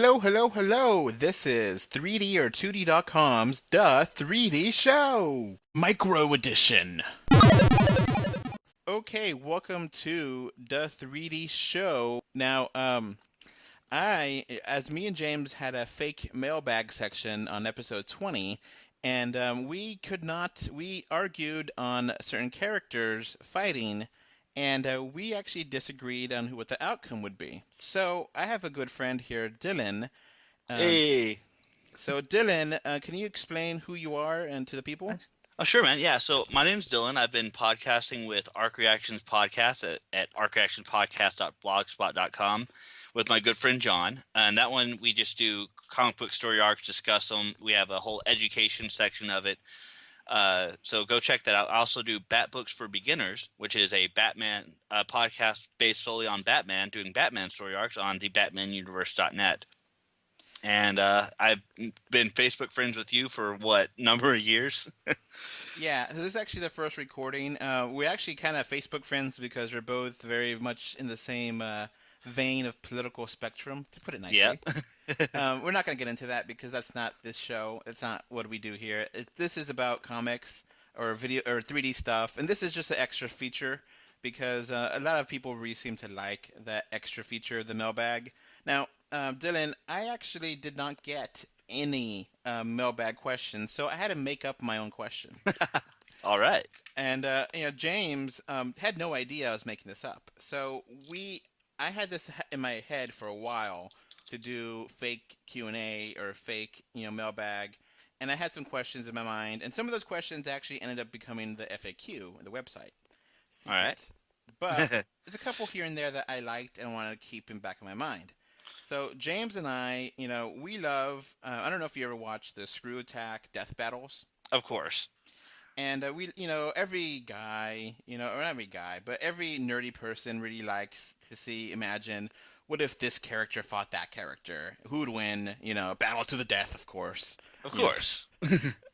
Hello, hello, hello. This is 3D or 2D.com's The 3D Show, Micro Edition. Okay, welcome to The 3D Show. Now, as me and James had a fake mailbag section on episode 20, and we argued on certain characters fighting, and we actually disagreed on what the outcome would be. So I have a good friend here, Dylan. Um, Hey. So, Dylan, can you explain who you are and to the people? Oh, sure, man. Yeah. So my name's Dylan. I've been podcasting with Arc Reactions Podcast at arcreactionspodcast.blogspot.com with my good friend John. And that one, we just do comic book story arcs, discuss them. We have a whole education section of it. So go check that out. I also do Bat Books for Beginners, which is a Batman podcast based solely on Batman, doing Batman story arcs on the BatmanUniverse.net. And I've been Facebook friends with you for what number of years? Yeah, so this is actually the first recording. We're actually kind of Facebook friends because we're both very much in the same vein of political spectrum, to put it Yep. nicely. We're not going to get into that because that's not this show. It's not what we do here. This is about comics or video or 3D stuff, and this is just an extra feature because a lot of people really seem to like that extra feature, the mailbag. Now, Dylan, I actually did not get any mailbag questions, so I had to make up my own question. All right. And James had no idea I was making this up. So I had this in my head for a while to do fake Q&A or fake, mailbag, and I had some questions in my mind, and some of those questions actually ended up becoming the FAQ, the website. All right. But there's a couple here and there that I liked and wanted to keep in back of my mind. So James and I, we love. I don't know if you ever watched the Screw Attack Death Battles. Of course. And every guy, or not every guy, but every nerdy person really likes to imagine, what if this character fought that character? Who would win? Battle to the death, of course. Of You know. course.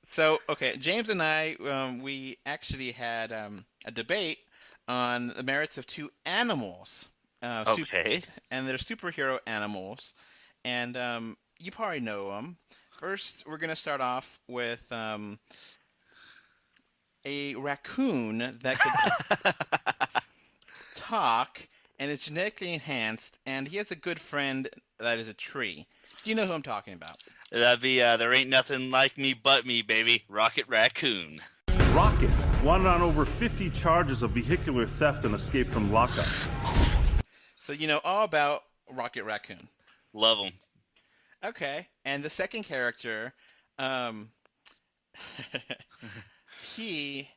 So, okay, James and I, we actually had a debate on the merits of two animals, Okay. and they're superhero animals, and you probably know them. First, we're gonna start off with a raccoon that could talk and is genetically enhanced, and he has a good friend that is a tree. Do you know who I'm talking about? That'd be There Ain't Nothing Like Me But Me, baby. Rocket Raccoon. Rocket, wanted on over 50 charges of vehicular theft and escape from lockup. So you know all about Rocket Raccoon. Love him. Okay, and the second character, um, he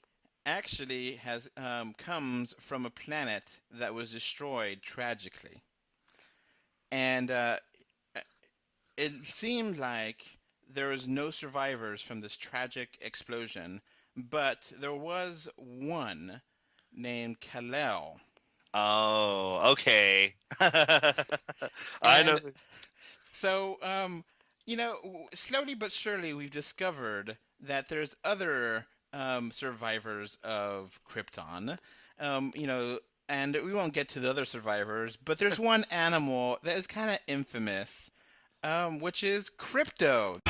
actually has comes from a planet that was destroyed tragically, and it seemed like there was no survivors from this tragic explosion, but there was one named Kal-El. Oh, okay. I know. And so, slowly but surely we've discovered that there's other survivors of Krypton, and we won't get to the other survivors, but there's one animal that is kind of infamous, which is Crypto.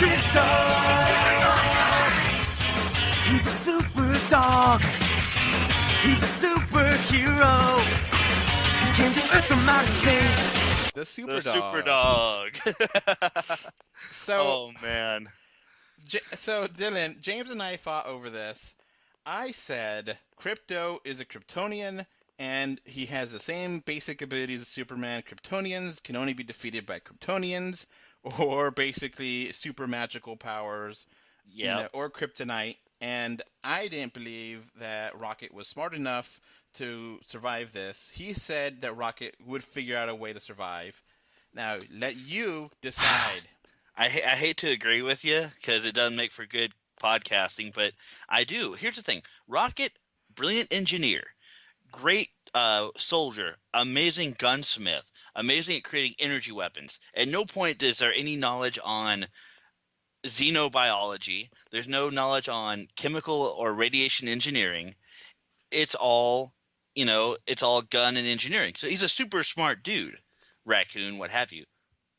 He's a super dog. He's a superhero. He came to Earth from outer space. The super The dog. super dog. So, Oh, man. so Dylan, James and I fought over this. I said Crypto is a Kryptonian, and he has the same basic abilities as Superman. Kryptonians can only be defeated by Kryptonians, or basically super magical powers, Yep. or kryptonite. And I didn't believe that Rocket was smart enough to survive this. He said that Rocket would figure out a way to survive. Now, let you decide. I hate to agree with you because it doesn't make for good podcasting, but I do. Here's the thing: Rocket, brilliant engineer, great soldier, amazing gunsmith, amazing at creating energy weapons. At no point is there any knowledge on xenobiology. There's no knowledge on chemical or radiation engineering. It's all, it's all gun and engineering. So he's a super smart dude, raccoon, what have you.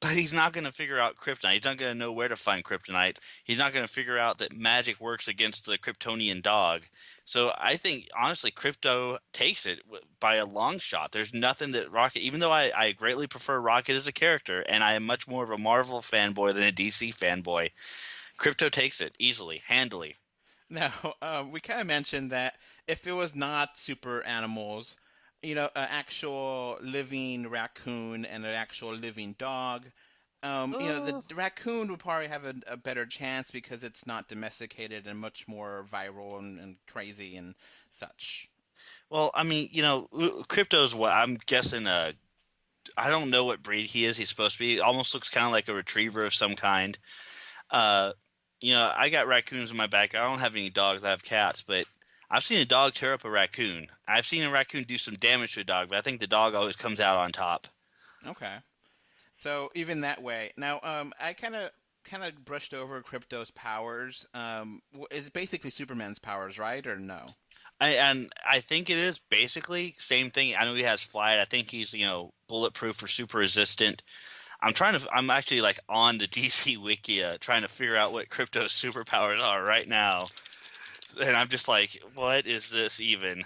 But he's not going to figure out kryptonite. He's not going to know where to find kryptonite. He's not going to figure out that magic works against the Kryptonian dog. So I think, honestly, Krypto takes it by a long shot. There's nothing that Rocket, even though I greatly prefer Rocket as a character, and I am much more of a Marvel fanboy than a DC fanboy, Krypto takes it easily, handily. Now, we kind of mentioned that if it was not super animals, an actual living raccoon and an actual living dog, the raccoon would probably have a better chance because it's not domesticated and much more viral and crazy and such. Well, I mean, Krypto's what I'm guessing. I don't know what breed he is. He's supposed to be. He almost looks kind of like a retriever of some kind. Uh, I got raccoons in my back. I don't have any dogs. I have cats, but I've seen a dog tear up a raccoon. I've seen a raccoon do some damage to a dog, but I think the dog always comes out on top. Okay. So even that way. Now, I kind of brushed over Crypto's powers. Is basically Superman's powers, right, or no? I think it is basically same thing. I know he has flight. I think he's bulletproof or super resistant. I'm actually like on the DC Wiki trying to figure out what Krypto's superpowers are right now, and I'm just like, what is this even?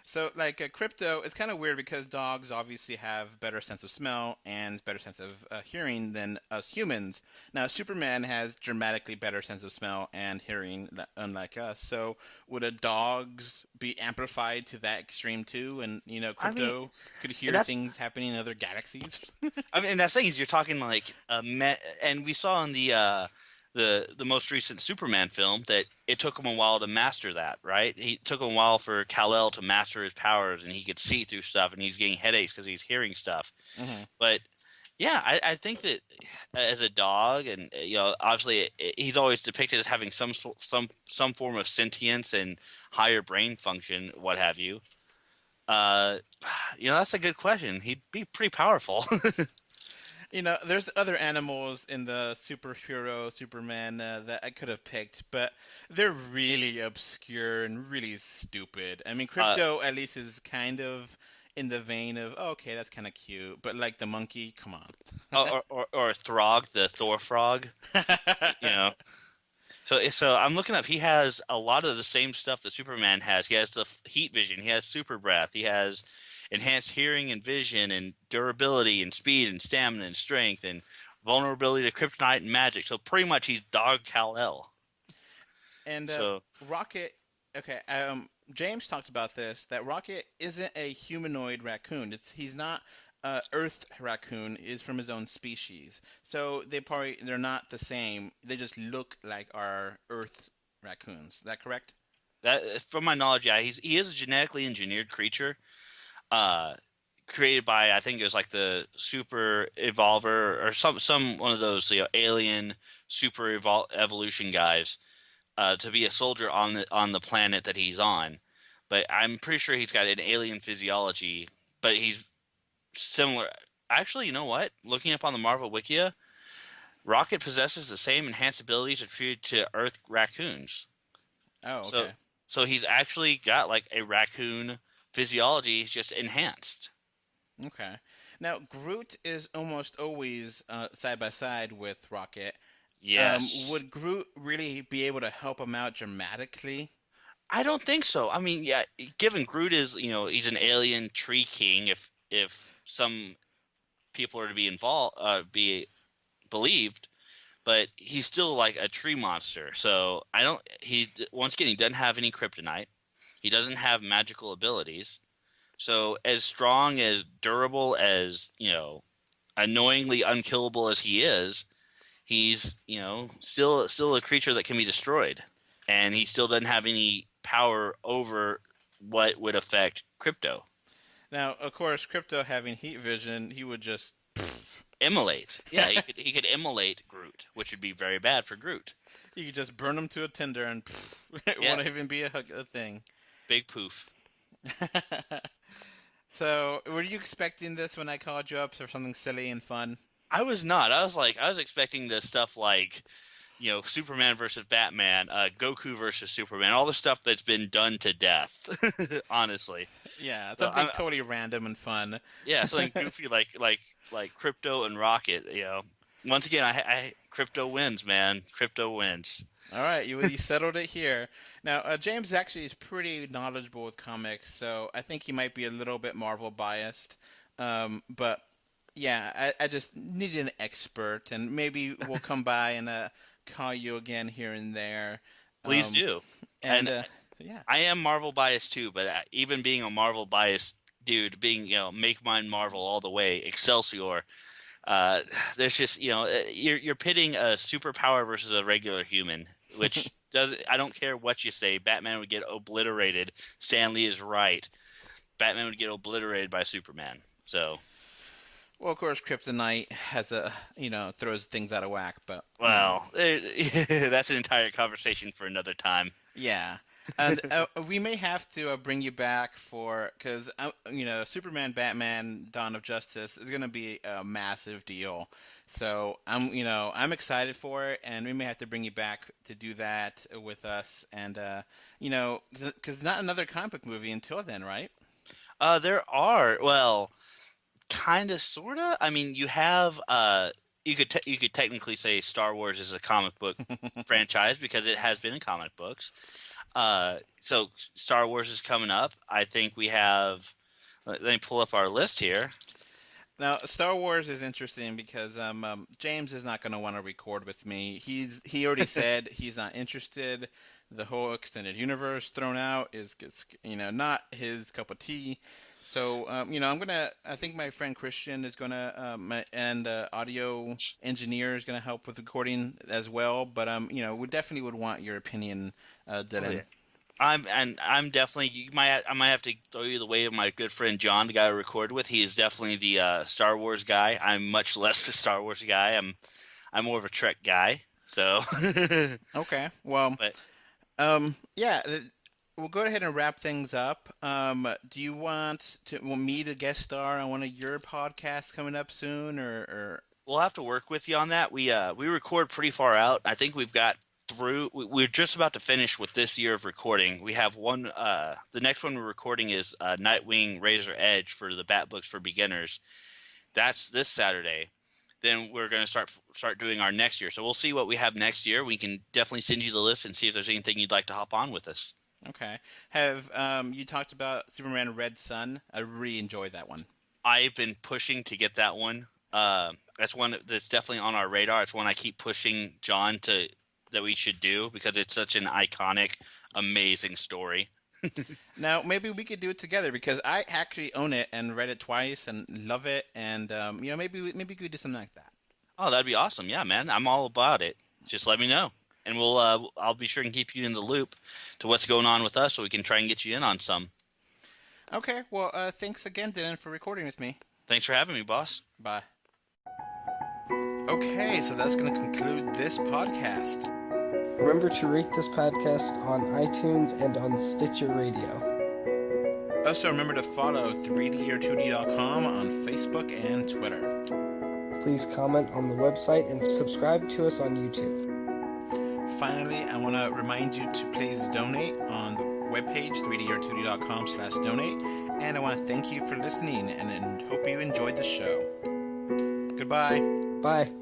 So, like Crypto, it's kind of weird because dogs obviously have better sense of smell and better sense of hearing than us humans. Now, Superman has dramatically better sense of smell and hearing, unlike us. So, would a dog's be amplified to that extreme too? And Crypto could hear things happening in other galaxies. I mean, and that's thing is you're talking like and we saw in the most recent Superman film that it took him a while to master that, right? It took him a while for Kal-El to master his powers, and he could see through stuff, and he's getting headaches because he's hearing stuff. Mm-hmm. But yeah, I think that as a dog, and obviously he's always depicted as having some form of sentience and higher brain function, what have you. That's a good question. He'd be pretty powerful. There's other animals in the superhero Superman that I could have picked, but they're really obscure and really stupid. I mean, Crypto at least is kind of in the vein of, oh, okay, that's kind of cute, but like the monkey, come on. or Throg, the Thor frog. So I'm looking up. He has a lot of the same stuff that Superman has. He has the heat vision. He has super breath. He has enhanced hearing and vision and durability and speed and stamina and strength and vulnerability to kryptonite and magic. So pretty much he's Dog Kal-El. And Rocket, okay, James talked about this, that Rocket isn't a humanoid raccoon. He's not Earth raccoon, is from his own species. So they're not the same. They just look like our Earth raccoons. Is that correct? That, from my knowledge, yeah, he is a genetically engineered creature. Created by, I think it was like the Super Evolver or some one of those alien super evolution guys to be a soldier on the planet that he's on. But I'm pretty sure he's got an alien physiology, but he's similar. Actually, you know what? Looking up on the Marvel Wikia, Rocket possesses the same enhanced abilities attributed to Earth raccoons. Oh, okay. So he's actually got like a raccoon physiology, just enhanced. Okay. Now, Groot is almost always side by side with Rocket. Yes. Would Groot really be able to help him out dramatically? I don't think so. I mean, yeah, given Groot is, he's an alien tree king, if some people are to be be believed, but he's still like a tree monster. So once again, he doesn't have any kryptonite. He doesn't have magical abilities. So as strong, as durable, as, annoyingly unkillable as he is, he's, still a creature that can be destroyed. And he still doesn't have any power over what would affect Krypto. Now, of course, Crypto having heat vision, he would just immolate. Yeah, he could immolate Groot, which would be very bad for Groot. You could just burn him to a tinder and it won't even be a thing. Big poof. So, were you expecting this when I called you up for something silly and fun? I was not. I was expecting this stuff like, Superman versus Batman, Goku versus Superman, all the stuff that's been done to death, honestly. Yeah, So something totally random and fun. Yeah, something goofy like Crypto and Rocket. Once again, I Crypto wins, man. Crypto wins. All right, you settled it here. Now, James actually is pretty knowledgeable with comics, so I think he might be a little bit Marvel biased. But yeah, I just needed an expert, and maybe we'll come by and call you again here and there. Please do. And yeah, I am Marvel biased too, but even being a Marvel biased dude, being make mine Marvel all the way, Excelsior. There's just you're pitting a superpower versus a regular human, which I don't care what you say. Batman would get obliterated. Stan Lee is right. Batman would get obliterated by Superman. So. Well, of course, Kryptonite has throws things out of whack, but that's an entire conversation for another time. Yeah, and we may have to bring you back because Superman, Batman, Dawn of Justice is gonna be a massive deal. So I'm excited for it, and we may have to bring you back to do that with us, and because not another comic book movie until then, right? There are kind of, sort of. I mean, you have you could technically say Star Wars is a comic book franchise because it has been in comic books. So Star Wars is coming up. I think we have. Let me pull up our list here. Now, Star Wars is interesting because James is not going to want to record with me. He already said he's not interested. The whole extended universe thrown out is not his cup of tea. So, I think my friend Christian is and audio engineer is gonna help with recording as well. But we definitely would want your opinion, Dylan. Oh, yeah. I'm definitely. I might have to throw you the way of my good friend John, the guy I recorded with. He is definitely the Star Wars guy. I'm much less the Star Wars guy. I'm more of a Trek guy. So. Okay. Well. But. Yeah. We'll go ahead and wrap things up. Do you want me to guest star on one of your podcasts coming up soon, or? We'll have to work with you on that. We record pretty far out. I think we've got through. We're just about to finish with this year of recording. We have one. The next one we're recording is Nightwing Razor Edge for the Bat Books for Beginners. That's this Saturday. Then we're going to start doing our next year. So we'll see what we have next year. We can definitely send you the list and see if there's anything you'd like to hop on with us. Okay. Have you talked about Superman Red Sun? I really enjoyed that one. I've been pushing to get that one. That's one that's definitely on our radar. It's one I keep pushing John that we should do because it's such an iconic, amazing story. Now, maybe we could do it together because I actually own it and read it twice and love it. And maybe we could do something like that. Oh, that'd be awesome. Yeah, man. I'm all about it. Just let me know. And I'll be sure and keep you in the loop to what's going on with us so we can try and get you in on some. Okay. Well, thanks again, Dylan, for recording with me. Thanks for having me, boss. Bye. Okay, so that's going to conclude this podcast. Remember to rate this podcast on iTunes and on Stitcher Radio. Also, remember to follow 3D2D.com on Facebook and Twitter. Please comment on the website and subscribe to us on YouTube. Finally, I want to remind you to please donate on the webpage 3D2D.com/donate. And I want to thank you for listening and hope you enjoyed the show. Goodbye. Bye.